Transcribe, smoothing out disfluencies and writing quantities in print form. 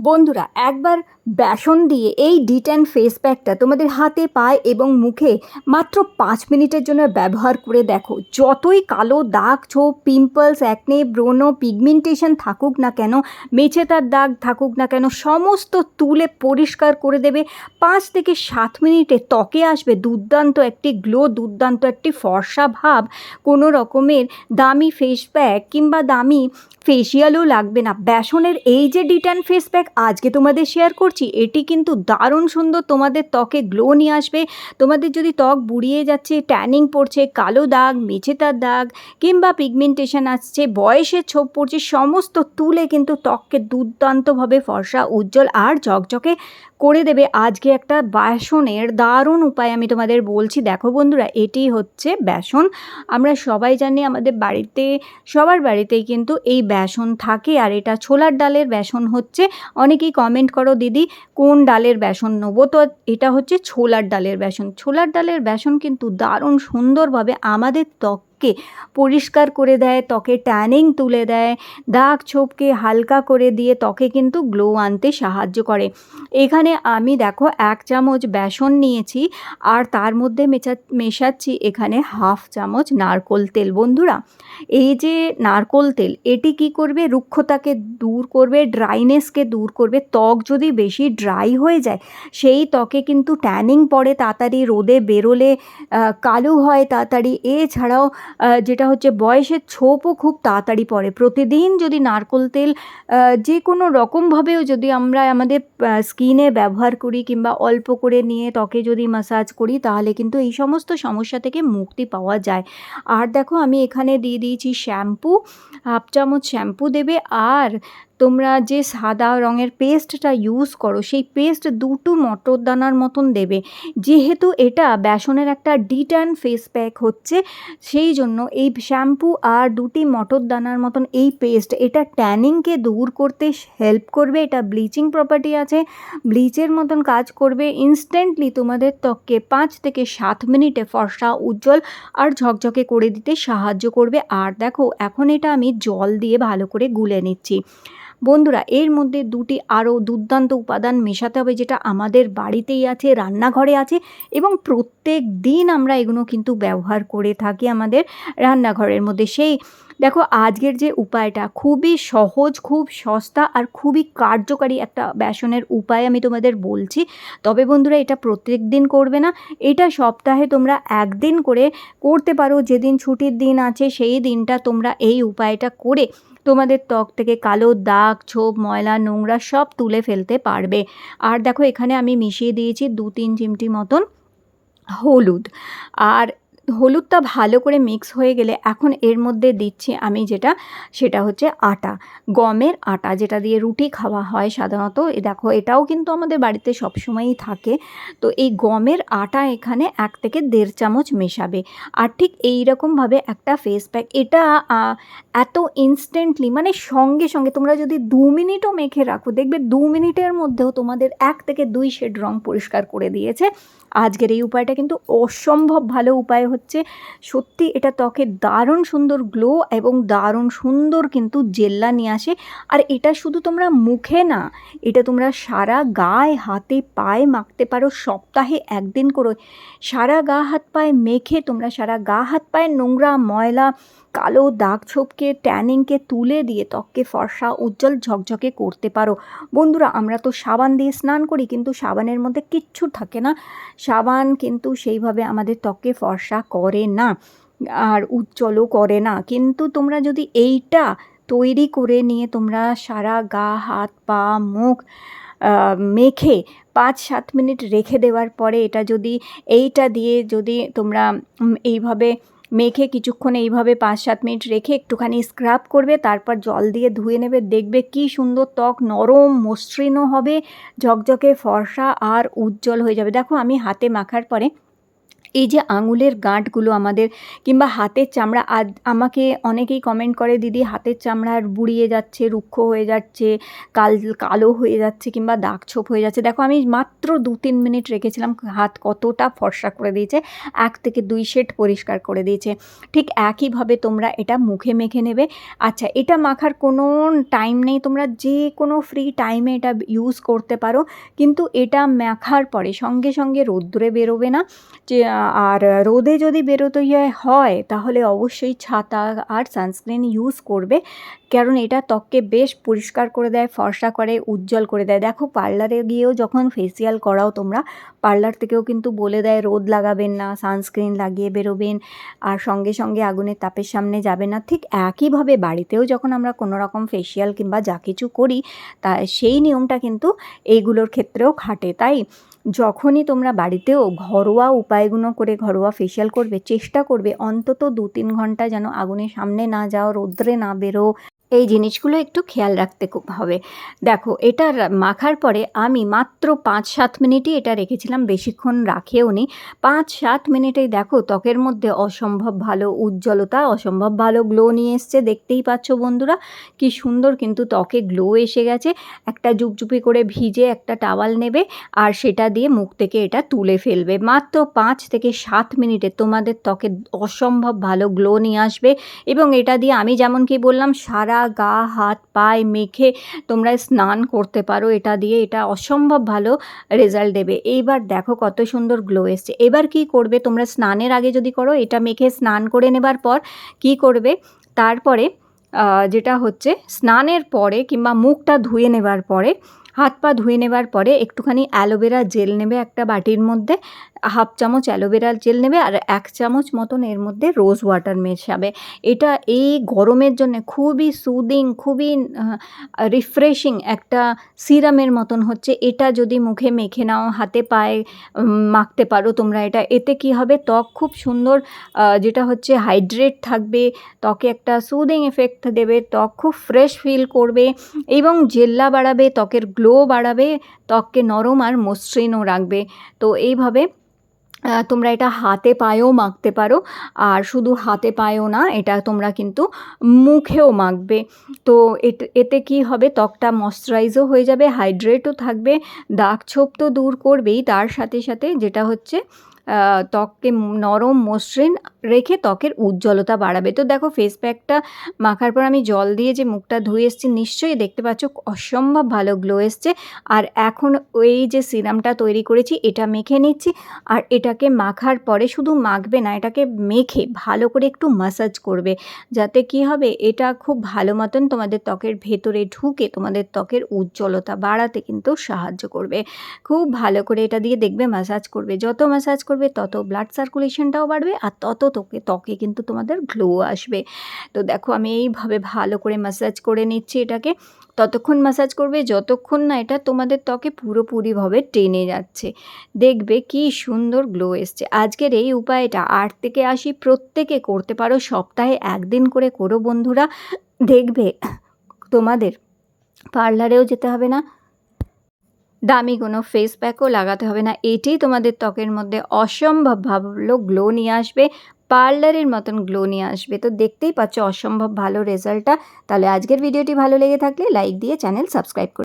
বন্ধুরা একবার বেসন দিয়ে এই ডিট্যান ফেস প্যাকটা তোমাদের হাতে পায়ে এবং মুখে মাত্র 5 মিনিটের জন্য ব্যবহার করে দেখো। যতই কালো দাগ, ছোপ, পিম্পলস, অ্যাকনে, ব্রণ, পিগমেন্টেশন থাকুক না কেন, মেছেতার দাগ থাকুক না কেন, সমস্ত তুলে পরিষ্কার করে দেবে। 5 থেকে 7 মিনিটে ত্বকে আসবে দুর্দান্ত একটি গ্লো, দুর্দান্ত একটি ফর্সা ভাব। কোনো রকমের দামি ফেস প্যাক কিংবা দামি ফেসিয়ালও লাগবে না। বেসনের এই যে ডিট্যান ফেস প্যাক আজকে তোমাদের শেয়ার করছি, এটি কিন্তু দারুণ সুন্দর, তোমাদের ত্বকে গ্লো নিয়ে আসবে। তোমাদের যদি ত্বক বুড়িয়ে যাচ্ছে, ট্যানিং পড়ছে, কালো দাগ, মেছেতার দাগ কিংবা পিগমেন্টেশন আসছে, বয়সের ছোপ পড়ছে, সমস্ত তুলে কিন্তু ত্বককে দুর্দান্তভাবে ফর্সা, উজ্জ্বল আর ঝকঝকে করে দেবে। আজকে একটা বেসনের দারুণ উপায় আমি তোমাদের বলছি। দেখো বন্ধুরা, এটি হচ্ছে বেসন। আমরা সবাই জানি আমাদের বাড়িতে, সবার বাড়িতেই কিন্তু এই বেসন থাকে, আর এটা ছোলার ডালের বেসন হচ্ছে। অনেকেই কমেন্ট করো দিদি কোন ডালের বেসন নেবো, তো এটা হচ্ছে ছোলার ডালের বেসন। ছোলার ডালের বেসন কিন্তু দারুণ সুন্দরভাবে আমাদের ত্বককে পরিষ্কার করে দেয়, ত্বকে ট্যানিং তুলে দেয়, দাগ ছোপকে হালকা করে দিয়ে ত্বকে কিন্তু গ্লো আনতে সাহায্য করে। এখানে আমি দেখো 1 চামচ বেসন নিয়েছি, আর তার মধ্যে মেশাচ্ছি এখানে 1/2 চামচ নারকোল তেল। বন্ধুরা, এই যে নারকোল তেল, এটি কি করবে, রুক্ষতাকে দূর করবে, ড্রাইনেসকে দূর করবে। ত্বক যদি বেশি ড্রাই হয়ে যায়, সেই ত্বকে কিন্তু ট্যানিং পড়ে তাড়াতাড়ি, রোদে বেরোলে কালো হয় তাড়াতাড়ি। এছাড়াও যেটা হচ্ছে বয়সের ছোপও খুব তাড়াতাড়ি পড়ে। প্রতিদিন যদি নারকোল তেল যে কোনো রকমভাবেও যদি আমরা আমাদের স্কিনে ব্যবহার করি কিংবা অল্প করে নিয়ে ত্বকে যদি ম্যাসাজ করি, তাহলে কিন্তু এই সমস্ত সমস্যা থেকে মুক্তি পাওয়া যায়। আর দেখো আমি এখানে দিয়ে দিয়েছি শ্যাম্পু, 1/2 চামচ শ্যাম্পু দেবে। আর তোমরা যে সাদা রঙের পেস্টটা ইউজ করো, সেই পেস্ট 2টো মটর দানার মতন দেবে। যেহেতু এটা বেসনের একটা ডিট্যান ফেস প্যাক হচ্ছে, সেই জন্য এই শ্যাম্পু আর 2টি মটর দানার মতন এই পেস্ট, এটা ট্যানিংকে দূর করতে হেল্প করবে। এটা ব্লিচিং প্রপার্টি আছে, ব্লিচের মতন কাজ করবে। ইনস্ট্যান্টলি তোমাদের ত্বককে 5 থেকে 7 মিনিটে ফর্সা, উজ্জ্বল আর ঝকঝকে করে দিতে সাহায্য করবে। আর দেখো এখন এটা আমি জল দিয়ে ভালো করে গুলে নিচ্ছি। বন্ধুরা, এর মধ্যে 2টি আরও দুর্দান্ত উপাদান মেশাতে হবে, যেটা আমাদের বাড়িতেই আছে, রান্নাঘরে আছে, এবং প্রত্যেক দিন আমরা এগুলো কিন্তু ব্যবহার করে থাকি আমাদের রান্নাঘরের মধ্যে। সেই দেখো আজকের যে উপায়টা খুবই সহজ, খুব সস্তা আর খুবই কার্যকারী একটা বেসনের উপায় আমি তোমাদের বলছি। তবে বন্ধুরা, এটা প্রত্যেক দিন করবে না, এটা সপ্তাহে তোমরা 1 দিন করে করতে পারো। যেদিন ছুটির দিন আছে সেই দিনটা তোমরা এই উপায়টা করে তোমাদের ত্বক থেকে কালো দাগ, ছোপ, ময়লা, নোংরা সব তুলে ফেলতে পারবে। আর দেখো এখানে আমি মিশিয়ে দিয়েছি 2-3 চিমটি মতন হলুদ। আর হলুদটা ভালো করে মিক্স হয়ে গেলে এখন এর মধ্যে দিচ্ছি আমি যেটা, সেটা হচ্ছে আটা, গমের আটা, যেটা দিয়ে রুটি খাওয়া হয় সাধারণত। দেখো এটাও কিন্তু আমাদের বাড়িতে সবসময়ই থাকে। তো এই গমের আটা এখানে 1 থেকে 1.5 চামচ মেশাবে। আর ঠিক এই রকমভাবে একটা ফেস প্যাক, এটা এত ইনস্ট্যান্টলি, মানে সঙ্গে সঙ্গে তোমরা যদি 2 মিনিটও মেখে রাখো, দেখবে 2 মিনিটের মধ্যেও তোমাদের 1 থেকে 2 শেড রং পরিষ্কার করে দিয়েছে। আজকের এই উপায়টা কিন্তু অসম্ভব ভালো উপায় হচ্ছে। সত্যি এটা ত্বকে দারুণ সুন্দর গ্লো এবং দারুণ সুন্দর কিন্তু জেল্লা নিয়ে আসে। আর এটা শুধু তোমরা মুখে না, এটা তোমরা সারা গায়ে, হাতে, পায়ে মাখতে পারো। সপ্তাহে 1 দিন করে সারা গা হাত পায়ে মেখে তোমরা সারা গা হাত পায়ে নোংরা, ময়লা, কালো দাগ ছোপকে, ট্যানিংকে তুলে দিয়ে ত্বককে ফর্সা, উজ্জ্বল, ঝকঝকে করতে পারো। বন্ধুরা, আমরা তো সাবান দিয়ে স্নান করি, কিন্তু সাবানের মধ্যে কিচ্ছু থাকে না। সাবান কিন্তু সেইভাবে আমাদের ত্বককে ফর্সা করে না আর উজ্জ্বলও করে না। কিন্তু তোমরা যদি এইটা তৈরি করে নিয়ে তোমরা সারা গা, হাত, পা, মুখ মেখে 5-7 মিনিট রেখে দেওয়ার পরে, এটা যদি এইটা দিয়ে যদি তোমরা এইভাবে মেখে কিছুক্ষণ এইভাবে 5-7 মিনিট রেখে একটুখানি স্ক্রাব করবে, তারপর জল দিয়ে ধুয়ে নেবে, দেখবে কি সুন্দর ত্বক নরম, মসৃণও হবে, ঝকঝকে, ফর্সা আর উজ্জ্বল হয়ে যাবে। দেখো আমি হাতে মাখার পরে এই যে আঙুলের গাঁটগুলো আমাদের কিংবা হাতের চামড়া, আমাকে অনেকেই কমেন্ট করে, দিদি হাতের চামড়া আর বুড়িয়ে যাচ্ছে, রুক্ষ হয়ে যাচ্ছে, কালো হয়ে যাচ্ছে কিংবা দাগ ছোপ হয়ে যাচ্ছে। দেখো আমি মাত্র 2-3 মিনিট রেখেছিলাম, হাত কতটা ফর্সা করে দিয়েছে, 1 থেকে 2 শেড পরিষ্কার করে দিয়েছে। ঠিক একইভাবে তোমরা এটা মুখে মেখে নেবে। আচ্ছা, এটা মাখার কোনো টাইম নেই, তোমরা যে কোনো ফ্রি টাইমে এটা ইউজ করতে পারো, কিন্তু এটা মাখার পরে সঙ্গে সঙ্গে রোদ্দুরে বেরোবে না। যে আর রোদে যদি বেরোতে হয় তাহলে অবশ্যই ছাতা আর সানস্ক্রিন ইউজ করবে, কারণ এটা ত্বককে বেশ পরিষ্কার করে দেয়, ফর্সা করে, উজ্জ্বল করে দেয়। দেখো পার্লারে গিয়েও যখন ফেসিয়াল করাও তোমরা, পার্লার থেকেও কিন্তু বলে দেয় রোদ লাগাবেন না, সানস্ক্রিন লাগিয়ে বেরোবেন, আর সঙ্গে সঙ্গে আগুনের তাপের সামনে যাবে না। ঠিক একইভাবে বাড়িতেও যখন আমরা কোনো রকম ফেসিয়াল কিংবা যা কিছু করি, তা সেই নিয়মটা কিন্তু এইগুলোর ক্ষেত্রেও খাটে। তাই যখনই তোমরা বাড়িতেও ঘরোয়া উপায়গুলো করে ঘরোয়া ফেসিয়াল করবে, চেষ্টা করবে অন্তত 2-3 ঘন্টা যেন আগুনের সামনে না যাও, রৌদ্রে না বেরো, এই জিনিসগুলো একটু খেয়াল রাখতে হবে। দেখো এটা মাখার পরে আমি মাত্র 5-7 মিনিটই এটা রেখেছিলাম, বেশিক্ষণ রাখেও নি। 5-7 মিনিটেই দেখো ত্বকের মধ্যে অসম্ভব ভালো উজ্জ্বলতা, অসম্ভব ভালো গ্লো নিয়ে এসছে। দেখতেই পাচ্ছ বন্ধুরা কি সুন্দর কিন্তু ত্বকে গ্লো এসে গেছে। একটা জুপজুপি করে ভিজে একটা টাওয়াল নেবে আর সেটা দিয়ে মুখ থেকে এটা তুলে ফেলবে। মাত্র 5 থেকে 7 মিনিটে তোমাদের ত্বকে অসম্ভব ভালো গ্লো নিয়ে আসবে। এবং এটা দিয়ে আমি যেমন কি বললাম, সারা গা হাত পায়ে মেখে তোমরা স্নান করতে পারো এটা দিয়ে, এটা অসম্ভব ভালো রেজাল্ট দেবে। এইবার দেখো কত সুন্দর গ্লো এসছে। এবার কি করবে তোমরা, স্নানের আগে যদি করো, এটা মেখে স্নান করে নেবার পর কি করবে, তারপরে যেটা হচ্ছে স্নানের পরে কিংবা মুখটা ধুয়ে নেবার পরে, হাত পা ধুয়ে নেবার পরে একটুখানি অ্যালোভেরা জেল নেবে একটা বাটির মধ্যে, 1/2 চামচ অ্যালোভেরা জেল নেবে আর 1 চামচ মতন এর মধ্যে রোজ ওয়াটার মেশাবে। এটা এই গরমের জন্য খুবই সুদিং, খুবই রিফ্রেশিং একটা সিরামের মতন হচ্ছে। এটা যদি মুখে মেখে নাও, হাতে পায়ে মাখতে পারো তোমরা এটা, এতে কি হবে, ত্বক খুব সুন্দর যেটা হচ্ছে হাইড্রেট থাকবে, ত্বকে একটা সুদিং এফেক্ট দেবে, ত্বক খুব ফ্রেশ ফিল করবে এবং জেল্লা বাড়াবে, ত্বকের গ্লো বাড়াবে, ত্বককে নরম আর মসৃণও রাখবে। তো এইভাবে তোমরা এটা হাতে পায়েও মাখতে পারো, আর শুধু হাতে পায়েও না, এটা তোমরা কিন্তু মুখেও মাখবে। তো এতে কি হবে, ত্বকটা ময়শ্চারাইজও হয়ে যাবে, হাইড্রেটও থাকবে, দাগ ছোপ তো দূর করবেই, তার সাথে সাথে যেটা হচ্ছে ত্বককে নরম মসৃণ রেখে ত্বকের উজ্জ্বলতা বাড়াবে। তো দেখো ফেস প্যাকটা মাখার পর আমি জল দিয়ে যে মুখটা ধুয়ে এসেছি, নিশ্চয়ই দেখতে পাচ্ছ অসম্ভব ভালো গ্লো এসছে। আর এখন ওই যে সিরামটা তৈরি করেছি এটা মেখে নিচ্ছি, আর এটাকে মাখার পরে শুধু মাখবে না, এটাকে মেখে ভালো করে একটু ম্যাসাজ করবে, যাতে কি হবে, এটা খুব ভালো মতন তোমাদের ত্বকের ভেতরে ঢুকে তোমাদের ত্বকের উজ্জ্বলতা বাড়াতে কিন্তু সাহায্য করবে। খুব ভালো করে এটা দিয়ে দেখবে ম্যাসাজ করবে, যত ম্যাসাজ করবে তত ব্লাড সার্কুলেশনটাও বাড়বে আর তত ত্বকে কিন্তু তোমাদের গ্লো আসবে। তো দেখো আমি এইভাবে ভালো করে ম্যাসাজ করে নিচ্ছি এটাকে, ততক্ষণ ম্যাসাজ করবে যতক্ষণ না এটা তোমাদের ত্বকে পুরোপুরিভাবে টেনে যাচ্ছে। দেখবে কি সুন্দর গ্লো এসছে। আজকের এই উপায়টা 8 থেকে 80 প্রত্যেকে করতে পারো, সপ্তাহে 1 দিন করে করো বন্ধুরা, দেখবে তোমাদের পার্লারেও যেতে হবে না, দামি কোনো ফেস প্যাকও লাগাতে হবে না, এটাই তোমাদের ত্বকের মধ্যে অসম্ভব ভালো গ্লো নিয়ে আসবে, পার্লারের মতন গ্লো নিয়ে আসবে। তো দেখতেই পাচ্ছ অসম্ভব ভালো রেজাল্টটা। তাহলে আজকের ভিডিওটি ভালো লেগে থাকলে লাইক দিয়ে চ্যানেল সাবস্ক্রাইব করুন।